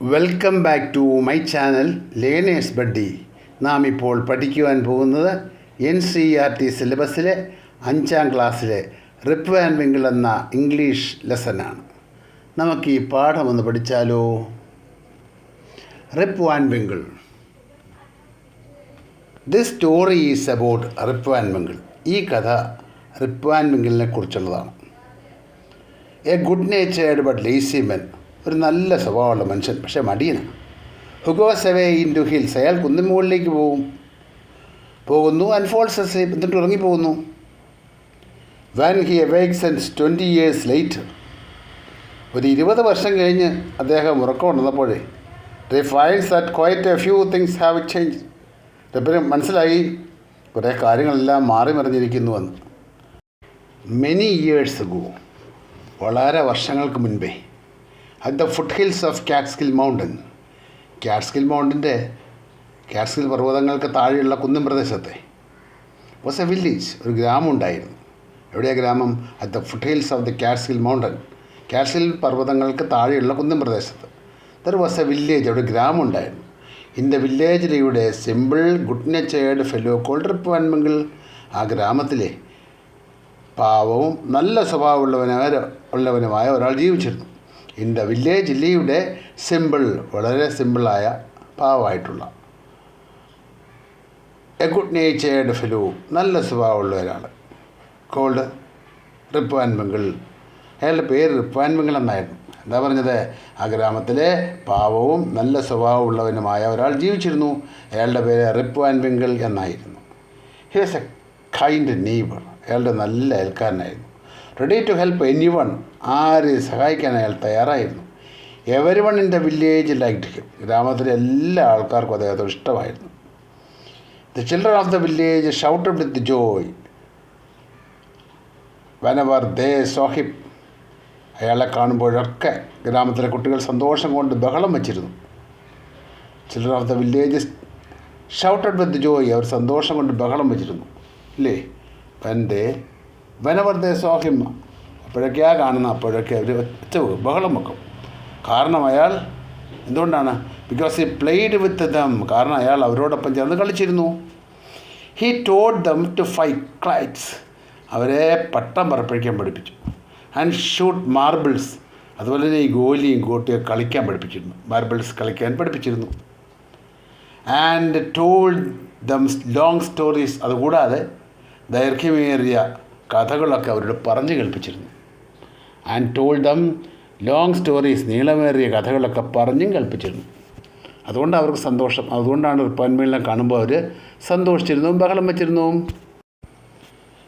Welcome back to my channel learners buddy. നാം ഇപ്പോൾ പഠിക്കുവാൻ പോകുന്നത് NCERT സിലബസിലെ 5ാം ക്ലാസ്സിലെ റിപ്പ് ആൻഡ് വിങ്കിൾ എന്ന ഇംഗ്ലീഷ് ലെസനാണ്. നമുക്ക് ഈ പാഠം ഒന്ന് പഠിച്ചാലോ? Rip and Winkle. This story is about Rip and Winkle. ഈ കഥ റിപ്പ് ആൻഡ് വിങ്കിളിനെ കുറിച്ചുള്ളതാണ്. A good natured but lazy men. ഒരു നല്ല സ്വഭാവമുള്ള മനുഷ്യൻ, പക്ഷേ മടിയനാണ്. Who goes away into hills. അയാൾ കുന്നിൻ മുകളിലേക്ക് പോകുന്നു. And falls asleep. എന്നിട്ട് ഉറങ്ങിപ്പോകുന്നു. When he awakes and 20 years later. ഒരു 20 വർഷം കഴിഞ്ഞ് അദ്ദേഹം ഉറക്കം ഉണർന്നപ്പോഴേ they finds that quite a few things have change. എപ്പോഴും മനസ്സിലായി കുറേ കാര്യങ്ങളെല്ലാം മാറി മറിഞ്ഞിരിക്കുന്നുവെന്ന്. മെനി ഇയേഴ്സ് അഗോ, വളരെ വർഷങ്ങൾക്ക് മുൻപേ, at the foothills of Catskill mountain. Catskill പർവ്വതങ്ങൾക്ക് താഴെയുള്ള കുന്നിൻ പ്രദേശത്തെ വാസ് എ വില്ലേജ്. ഒരു ഗ്രാമം ഉണ്ടായിരുന്നു. എവിടെയാണ് ഗ്രാമം? At the foothills of the Catskill mountain. Catskill പർവ്വതങ്ങൾക്ക് താഴെയുള്ള കുന്നിൻ പ്രദേശത്ത് ദർ വാസ് എ വില്ലേജ്. അവിടെ ഗ്രാമം ഉണ്ടായിരുന്നു. ഇൻ ദ വില്ലേജിലൂടെ simple good natured fellow called Rip and Winkle. ആ ഗ്രാമത്തിലെ പാവവും നല്ല സ്വഭാവമുള്ളവനുമായ ഒരാൾ ജീവിച്ചിരുന്നു. In the village lived simple, വളരെ സിമ്പിളായ പാവമായിട്ടുള്ള എ ഗുഡ് നേച്ചേർഡ് ഫെലോ, നല്ല സ്വഭാവമുള്ള ഒരാൾ, കോൾഡ് റിപ്പ് ആൻഡ് വിങ്കിൾ. അയാളുടെ പേര് റിപ്പ് ആൻഡ് വിങ്കിൾ എന്നായിരുന്നു. എന്താ പറഞ്ഞത്? ആ ഗ്രാമത്തിലെ പാവവും നല്ല സ്വഭാവമുള്ളവനുമായ ഒരാൾ ജീവിച്ചിരുന്നു. അയാളുടെ പേര് റിപ്പ് ആൻഡ് വിങ്കിൾ എന്നായിരുന്നു. He was a kind neighbour. അയാളുടെ നല്ല അയൽക്കാരനായിരുന്നു. Ready to help anyone. ആരെയും സഹായിക്കാൻ അയാൾ തയ്യാറായിരുന്നു. Everyone in the village liked him. ഗ്രാമത്തിലെ എല്ലാ ആൾക്കാർക്കും അദ്ദേഹത്തോട് ഇഷ്ടമായിരുന്നു. The children of the village shouted with joy whenever they saw him. അയാളെ കാണുമ്പോഴൊക്കെ ഗ്രാമത്തിലെ കുട്ടികൾ സന്തോഷം കൊണ്ട് ബഹളം വച്ചിരുന്നു. Children of the village shouted with joy. അവർ സന്തോഷം കൊണ്ട് ബഹളം വച്ചിരുന്നു, ഇല്ലേ? Whenever they saw him. അപ്പോഴൊക്കെയാണ് കാണുന്നത്, അപ്പോഴൊക്കെ അവർ ബഹളം വെക്കും. കാരണം അയാൾ എന്തുകൊണ്ടാണ്? Because he played with them. കാരണം അയാൾ അവരോടൊപ്പം ചേർന്ന് കളിച്ചിരുന്നു. He told them to fight kites. അവരെ പട്ടം പറപ്പിക്കാൻ പഠിപ്പിച്ചു. And shoot marbles. അതുപോലെ തന്നെ ഈ ഗോലിയും ഗോട്ടിയൊക്കെ കളിക്കാൻ പഠിപ്പിച്ചിരുന്നു. മാർബിൾസ് കളിക്കാൻ പഠിപ്പിച്ചിരുന്നു. And told them long stories. അതുകൂടാതെ ദൈർഘ്യമേറിയ കഥകളൊക്കെ അവരോട് പറഞ്ഞു കേൾപ്പിച്ചിരുന്നു. And told them long stories. നീളമേറിയ കഥകളൊക്കെ പറഞ്ഞും കേൾപ്പിച്ചിരുന്നു. അതുകൊണ്ട് അവർക്ക് സന്തോഷം. അതുകൊണ്ടാണ് റിപ്പ് ആൻഡ് വിങ്കിളിനെ കാണുമ്പോൾ അവർ സന്തോഷിച്ചിരുന്നു, ബഹളം വെച്ചിരുന്നു.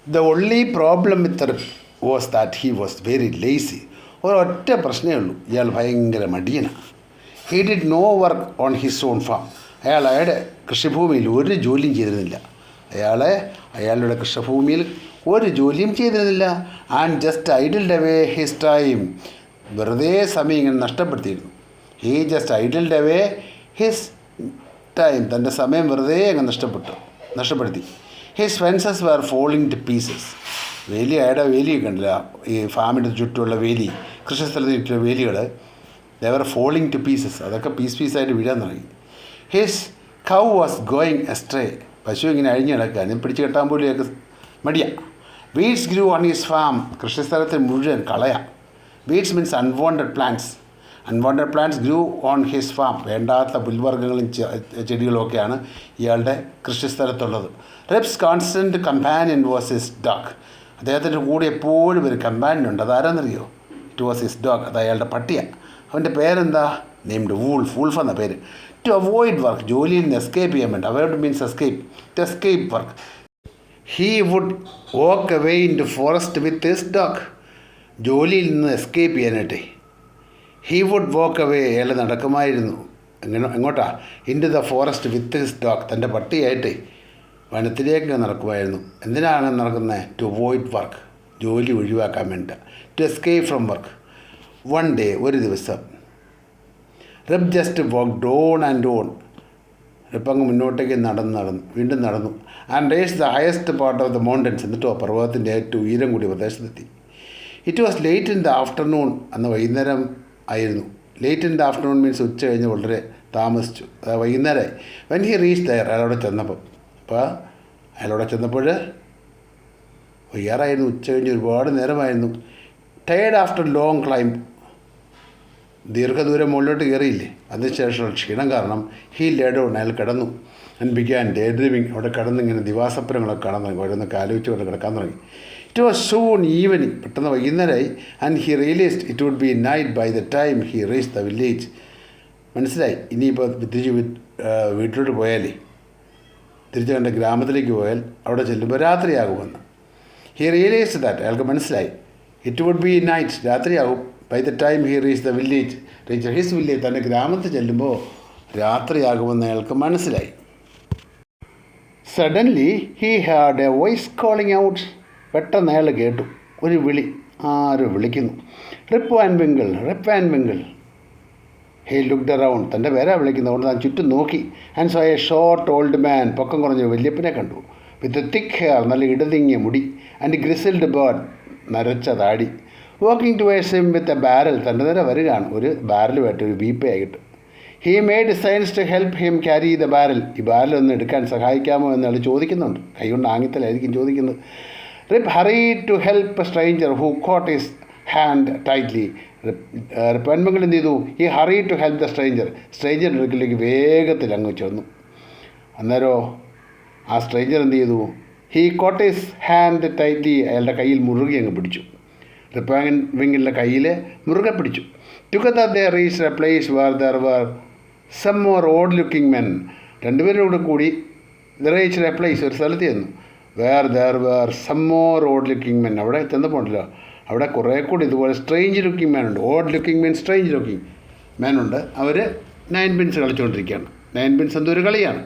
The only problem with Rip was that he was very lazy. ഒരൊറ്റ പ്രശ്നമേ ഉള്ളൂ, ഇയാൾ ഭയങ്കര മടിയനാണ്. He did no work on his own farm. അയാളുടെ കൃഷിഭൂമിയിൽ ഒരു ജോലിയും ചെയ്തിരുന്നില്ല. അയാളുടെ കൃഷിഭൂമിയിൽ ഒരു ജോലിയും ചെയ്തിരുന്നില്ല. And just idled away his time. വെറുതെ സമയം ഇങ്ങനെ നഷ്ടപ്പെടുത്തിയിരുന്നു. He just idled away his time. തൻ്റെ സമയം വെറുതെ അങ്ങ് നഷ്ടപ്പെടുത്തി. His fences were falling to pieces. വേലിയൊക്കെ ഉണ്ടല്ല, ഈ ഫാമിൻ്റെ ചുറ്റുമുള്ള വേലി, കൃഷിസ്ഥലത്തിന് ചുറ്റുള്ള വേലികൾ, ദേ ഫോളിങ് ടു പീസസ്. അതൊക്കെ പീസായിട്ട് വീഴാൻ തുടങ്ങി. His cow was going astray. പശു ഇങ്ങനെ അഴിഞ്ഞ് കിടക്കുക, അതിന് പിടിച്ച് കെട്ടാൻ പോലെയൊക്കെ മടിയാണ്. Weeds grew on his farm. കൃഷിസ്ഥലത്തിൽ മുഴുവൻ കളയാം. Weeds means unwanted plants. Unwanted plants grew on his farm. വേണ്ടാത്ത പുൽവർഗ്ഗങ്ങളും ചെടികളും ഒക്കെയാണ് ഇയാളുടെ കൃഷിസ്ഥലത്തുള്ളത്. Rip's constant companion was his dog. അദ്ദേഹത്തിൻ്റെ കൂടെ എപ്പോഴും ഒരു കമ്പാനിയൻ ഉണ്ട്. അതാരെന്നറിയോ? It was his dog. അത് അയാളുടെ പട്ടിയാണ്. അവൻ്റെ പേരെന്താ? Named wolf. വൂൾഫ് എന്ന പേര്. To avoid work. ജോലിയിൽ നിന്ന് എസ്കേപ്പ് ചെയ്യാൻ വേണ്ടി. Avoid means escape. To escape work. He would walk away into forest with his dog. ജോലിയിൽ നിന്ന് എസ്കേപ്പ് ചെയ്യാനായിട്ടേ ഹീ വുഡ് വാക്ക് അവേ. അയാൾ നടക്കുമായിരുന്നു. എങ്ങോട്ടാ? Into the forest with his dog. തൻ്റെ പട്ടിയായിട്ടേ വനത്തിലേക്ക് നടക്കുമായിരുന്നു. എന്തിനാണ് നടക്കുന്നത്? To avoid work. ജോലി ഒഴിവാക്കാൻ വേണ്ടി. To escape from work. One day, ഒരു ദിവസം, Rip just walked on and on. Rip അങ്ങ് മുന്നോട്ടേക്ക് വീണ്ടും നടന്നു. And race the highest part of the mountains. എന്നിട്ടോ പർവ്വതത്തിൻ്റെ ഏറ്റവും ഉയരം കൂടിയ പ്രദേശത്തെത്തി. It was late in the afternoon. അന്ന് വൈകുന്നേരം ആയിരുന്നു. Late in the afternoon means ഉച്ച കഴിഞ്ഞ് വളരെ താമസിച്ചു, വൈകുന്നേരമായി. വെൻ ഹി റീച്ച് ദയർ, അയാളവിടെ ചെന്നപ്പം. അപ്പോൾ അയാളവിടെ ചെന്നപ്പോൾ വയ്യാറായിരുന്നു, ഉച്ച കഴിഞ്ഞ് ഒരുപാട് നേരമായിരുന്നു. ടയേർഡ് ആഫ്റ്റർ ലോങ് ക്ലൈംബ്, ദീർഘദൂരം മുകളിലോട്ട് കയറിയില്ലേ, അതിനുശേഷമുള്ള ക്ഷീണം കാരണം ഹീ ലേഡ് ഡൗൺ, അയാൾ കിടന്നു. ആൻഡ് ബിഗാൻ ഡേ ഡ്രീമിങ്, അവിടെ കിടന്നിങ്ങനെ ദിവാസപ്പനങ്ങളൊക്കെ കാണാൻ തുടങ്ങി, ഓരോന്നൊക്കെ ആലോചിച്ചുകൊണ്ട് കിടക്കാൻ തുടങ്ങി. ഇറ്റ് വാസ് സൂൺ ഈവനിങ്, പെട്ടെന്ന് വൈകുന്നേരമായി. And he realised it would be night by the time he reach the village. മനസ്സിലായി, ഇനിയിപ്പോൾ തിരിച്ച് വീട്ടിലോട്ട് പോയാലേ, തിരിച്ച് കണ്ട ഗ്രാമത്തിലേക്ക് പോയാൽ അവിടെ ചെല്ലുമ്പോൾ രാത്രിയാകുമെന്ന്. ഹി റിയലൈസ്ഡ് ദാറ്റ്, അയാൾക്ക് മനസ്സിലായി. ഇറ്റ് വുഡ് ബി നൈറ്റ്, രാത്രിയാകും. By the time he reach the village, reach his village, തൻ്റെ ഗ്രാമത്തിൽ ചെല്ലുമ്പോൾ രാത്രിയാകുമെന്ന് അയാൾക്ക് മനസ്സിലായി. Suddenly he had a voice calling out, പെട്ടെന്ന് അയാൾ കേട്ടു ഒരു വിളി, ആരോ വിളിക്കുന്നു. Rip and Winkle, Rip and Winkle. He looked around, തൻ്റെ പേരാ വിളിക്കുന്നത്, അതുകൊണ്ട് താൻ ചുറ്റും നോക്കി. And saw a short old man, പൊക്കം കുറഞ്ഞ വല്യപ്പനെ കണ്ടു. വിത്ത് തിക്ക് ഹെയർ, നല്ല ഇടതിങ്ങിയ മുടി. ആൻഡ് ഗ്രിസിൽഡ് ബേർഡ്, നരച്ച താടി. Walking towards him with a barrel, തൻ്റെ നേരെ വരികയാണ് ഒരു ബാരലുമായിട്ട്, ഒരു വീപ്പയായിട്ട്. He made signs to help him carry the barrel, ഈ ബാരൽ ഒന്ന് എടുക്കാൻ സഹായിക്കാമോ എന്ന് അയാൾ ചോദിക്കുന്നുണ്ട്, കൈകൊണ്ട് ആങ്ങിത്തലായിരിക്കും ചോദിക്കുന്നത്. Rip hurry to help a stranger who caught his hand tightly. പെൺമകൾ എന്ത് ചെയ്തു? ഈ ഹറി ടു ഹെൽപ്പ് ദ സ്ട്രേഞ്ചറിൻ്റെ അടുക്കിലേക്ക് വേഗത്തിൽ അങ്ങ് ചെന്നു. അന്നേരം ആ സ്ട്രേഞ്ചർ എന്ത് ചെയ്തു? He caught his hand tightly, അയാളുടെ കയ്യിൽ മുറുകി അങ്ങ് പിടിച്ചു. റിപ്പൻവിങ്കിളിൻ്റെ കയ്യിൽ മുറുകെ പിടിച്ചു. Together they reached a place where there were some more odd looking men. രണ്ടുപേരും കൂടി റീച്ച്ഡ് എ പ്ലേസ്, ഒരു സ്ഥലത്ത് ചെന്നു. Where there were some more odd looking men, അവിടെ ചെന്നപ്പോൾ ഉണ്ടല്ലോ, അവിടെ കുറേ കൂടി ഇതുപോലെ സ്ട്രേഞ്ച് ലുക്കിംഗ് മാനുണ്ട്. Odd looking men strange looking മാനുണ്ട്. അവർ 9 പിൻസ് കളിച്ചുകൊണ്ടിരിക്കുകയാണ്. 9 പിൻസ് എന്തൊരു കളിയാണ്.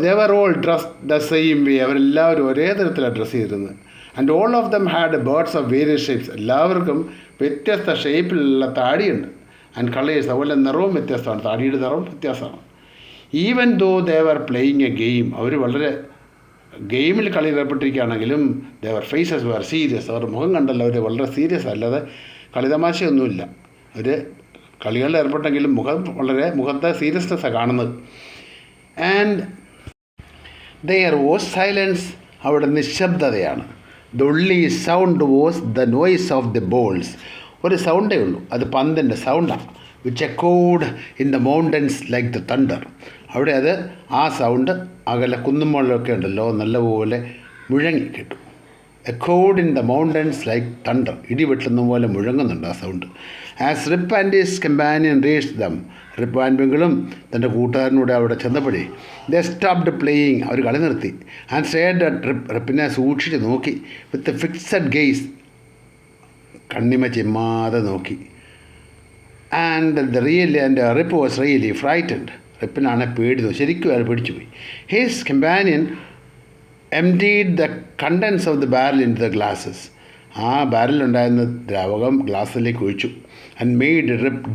They were all dress the same way, അവരെല്ലാവരും ഒരേ തരത്തിലാണ് ഡ്രസ്സ് ചെയ്തിരുന്നത്. And all of them had birds of various shapes, എല്ലാവർക്കും വ്യത്യസ്ത ഷേപ്പിലുള്ള താടിയുണ്ട്. ആൻഡ് കളേഴ്സ്, അതുപോലെ നിറവും വ്യത്യസ്തമാണ്, താടിയുടെ നിറവും വ്യത്യാസമാണ്. Even though they were playing a game, അവർ വളരെ ഗെയിമിൽ കളി ഏർപ്പെട്ടിരിക്കുകയാണെങ്കിലും ദേവർ ഫേസസ് വേർ സീരിയസ്, അവർ മുഖം കണ്ടല്ലോ അവർ വളരെ സീരിയസ്, അല്ലാതെ കളിതമാശയൊന്നുമില്ല. അവർ കളികളിൽ ഏർപ്പെട്ടെങ്കിലും മുഖത്തെ സീരിയസ്നെസ്സാണ് കാണുന്നത്. ആൻഡ് ദെയർ വാസ് സൈലൻസ്, അവിടെ നിശബ്ദതയാണ്. The only sound was the noise of the balls, ഒരു സൗണ്ടേ ഉള്ളൂ, അത് പന്തിൻ്റെ സൗണ്ടാണ്. Which echoed in the mountains like the thunder, അവിടെ അത് ആ സൗണ്ട് അകലെ കുന്നുമുകളിലൊക്കെ ഉണ്ടല്ലോ നല്ലപോലെ മുഴങ്ങി കിട്ടും. Echoed in the mountains like thunder, ഇടി വെട്ടുന്ന പോലെ മുഴങ്ങുന്നുണ്ട് ആ sound. As Rip and his companion reached them, Rip and വിങ്കിളും തൻ്റെ കൂട്ടുകാരനൂടെ അവിടെ ചെന്നപ്പോഴേ ദേ സ്റ്റോപ്ഡ് പ്ലേയിങ്, അവർ കളി നിർത്തി. ആൻഡ് സ്റ്റേഡ് അറ്റ് റിപ്പിനെ സൂക്ഷിച്ച് നോക്കി. വിത്ത് ഫിക്സഡ് ഗെയ്സ്, കണ്ണിമ ചിമ്മാതെ നോക്കി. And Rip was really frightened, റിപ്പിനാണ് പേടിച്ചു, ശരിക്കും അയാൾ പേടിച്ചു പോയി. His companion emptied the contents of the barrel in the glasses, ആ ബാരലുണ്ടായിരുന്ന ദ്രാവകം ഗ്ലാസ്സിലേക്ക് ഒഴിച്ചു. And made Rip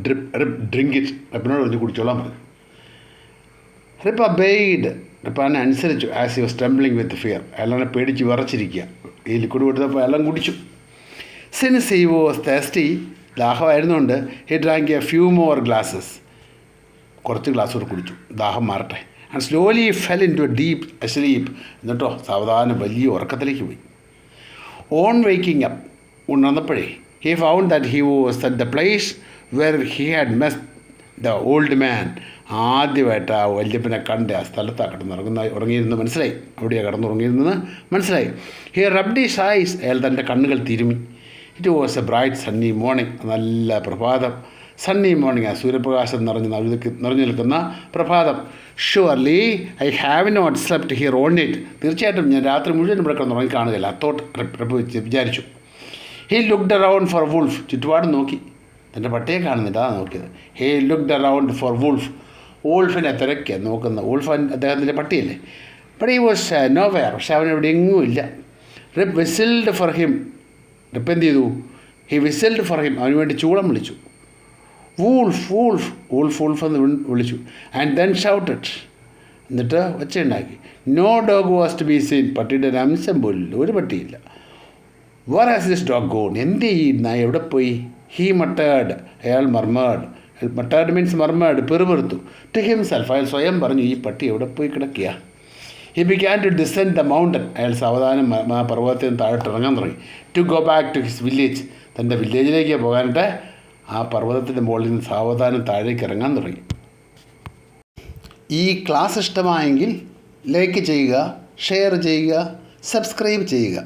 drink it, റിപ്പിനോട് ഒഴിച്ച് കുടിച്ചോളാൻ പറഞ്ഞു. റിപ്പ് അബെയ്ഡ്, റിപ്പാനെ അനുസരിച്ചു. As he was trembling with fear, അയാളെ പേടിച്ച് വിറച്ചിരിക്കുക. ഈ ലിക്വിഡ് കൊടുത്തപ്പോൾ അയാളും കുടിച്ചു. സിൻസ് ഹി വാസ് തേസ്റ്റി, ദാഹമായിരുന്നുകൊണ്ട് he drank a few more glasses, കുറച്ച് ഗ്ലാസ് കൂടെ കുടിച്ചു, ദാഹം മാറട്ടെ. And slowly fell into a deep sleep, എന്നിട്ടോ സാവധാനം വലിയ ഉറക്കത്തിലേക്ക് പോയി. ഓൺ വേക്കിംഗ് അപ്പ്, ഉണർന്നപ്പോഴേ he found that he was at the place where he had met the old man, ആദ്യമായിട്ട് ആ വല്യപ്പനെ കണ്ട് ആ സ്ഥലത്താണ് ഉറങ്ങിയിരുന്നത് മനസ്സിലായി, അവിടെയാണ് കിടന്നുറങ്ങിയിരുന്നത് മനസ്സിലായി. ഹി റബ്ഡ് ഹിസ് ഐസ്, അയാൾ തൻ്റെ കണ്ണുകൾ തിരുമി. It was a bright sunny morning, നല്ല പ്രഭാതം. സണ്ണി മോർണിംഗ്, ആ സൂര്യപ്രകാശം നിറഞ്ഞു നിൽക്കുന്ന പ്രഭാതം. Surely I have not slept here all night, തീർച്ചയായിട്ടും ഞാൻ രാത്രി മുഴുവൻ ഇവിടെ കിടന്നുറങ്ങി കാണുകയില്ല, അത്തോട്ട് റബ്ബ് വിചാരിച്ചു. He looked around for Wolf, ചുറ്റുപാട് നോക്കി, തൻ്റെ പട്ടിയെ കാണുന്നില്ല, അതാണ് നോക്കിയത്. He looked around for Wolf, വൂൾഫിനെ തിരക്കിയ നോക്കുന്നത്. വൂൾഫ് അദ്ദേഹത്തിൻ്റെ പട്ടിയല്ലേ. But he was nowhere, പക്ഷെ അവൻ ഇവിടെ എങ്ങും ഇല്ല. Rip whistled for him, Rip എന്ത് ചെയ്തു? ഹി വിസിൽഡ് ഫോർ ഹിം, അവന് വേണ്ടി ചൂളം വിളിച്ചു. വൂൾഫ് വൂൾഫ് വൂൾഫ് വൂൾഫ് എന്ന് വിളിച്ചു. ആൻഡ് ദെൻ ഷൗട്ടഡ്, എന്നിട്ട് ഒച്ചയുണ്ടാക്കി. No dog was to be seen, പട്ടിയുടെ ഒരു അംശം പോലില്ല, ഒരു പട്ടിയില്ല. Where has this dog gone, എന്ത് ഈ നായ എവിടെ പോയി? ഹീ മട്ടേഡ്, അയാൾ മർമേഡ്. മട്ടേഡ് മീൻസ് മർമേഡ്, പെറുപെറുത്തു. ടു ഹിംസെൽഫ്, അയാൾ സ്വയം പറഞ്ഞു, ഈ പട്ടി എവിടെ പോയി കിടക്കുക. He began to descend the mountain, അയാൾ സാവധാനം ആ പർവ്വതത്തിൽ നിന്ന് താഴോട്ട് ഇറങ്ങാൻ തുടങ്ങി. To go back to his village, തൻ്റെ വില്ലേജിലേക്ക് പോകാനായിട്ട് ആ പർവ്വതത്തിൻ്റെ മുകളിൽ നിന്ന് സാവധാനം താഴേക്ക് ഇറങ്ങാൻ തുടങ്ങി. ഈ ക്ലാസ് ഇഷ്ടമായെങ്കിൽ ലൈക്ക് ചെയ്യുക, ഷെയർ ചെയ്യുക, സബ്സ്ക്രൈബ് ചെയ്യുക.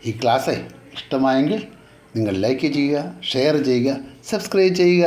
ഈ ക്ലാസ് ഇഷ്ടമായെങ്കിൽ നിങ്ങൾ ലൈക്ക് ചെയ്യുക, ഷെയർ ചെയ്യുക, സബ്സ്ക്രൈബ് ചെയ്യുക.